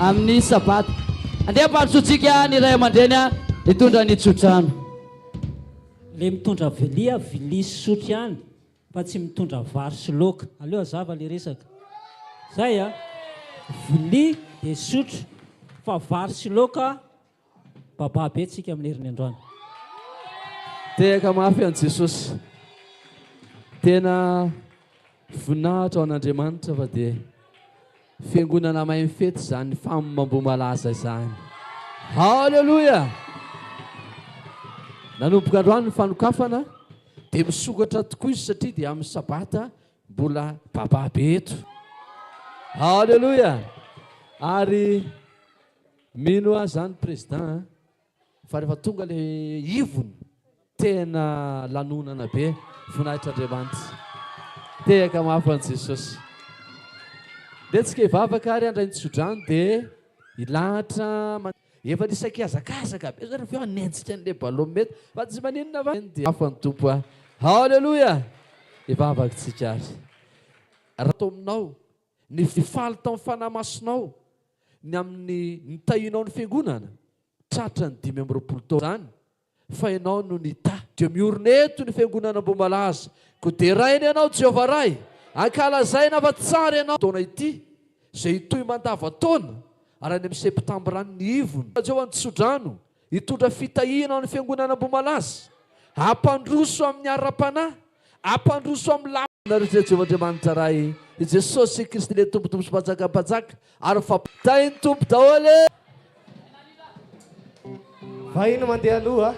amin'ny sabata. Andeha paritsotsika ny ray aman-dreny hitondra ny tsotrano. Le mitondra vilia sotro ihany fa tsy mitondra vary sy laoka. Aleo azava le resaka. Zay vilia dia sotro fa vary sy laoka baba be tsika amin'ny herin'ny androany. Tehaka mafy an Jesosy. Tena voninahitra ao an'Andriamanitra fa dia fiangonana mahay mifety zany Ambohimalaza izany. Halleluja. Nanomboka androany ny fanokafana dia misokatra tokoa izy satria dia amin'ny sabata mbola baba be eto. Halleluja. Ary mino zany président fa rehefa tonga le ivony tena lanonana be voninahitra Andriamanitra. Tehaka mafy an Jesosy. Dia tsika hivavaka ary andray ny tsodrano dia hilahatra efa nisakazakazaka be zany fa nentsika an'le ballon mety fa tsy maninona va dia mafy an tompo. Halleluja. Hivavaka tsika ary. Raha tao aminao ny fifaly tao amin'ny fanahy masonao ny amin'ny nitahinao ny fiangonana tratra ny 5 taona zany fa ianao no nita dia miorina eto ny fiangonana Ambohimalaza ko dia rainy ianao Jehovah ray ankalazaina fa tsara ianao taona ity izay hitohy mandava-taona ary any amin'ny septambra ny ivony Jehovah Nitsodrano hitondra fitahiana ao ny fiangonana Ambohimalaza hampandroso amin'ny ara-panahy hampandroso amin'ny lafinareo Jehovah Andriamanitra ray i Jesosy Kristy le tompotompo sy mpanjakapajaka ary fampitainy tompo daholo. Vahiny mandeha aloha.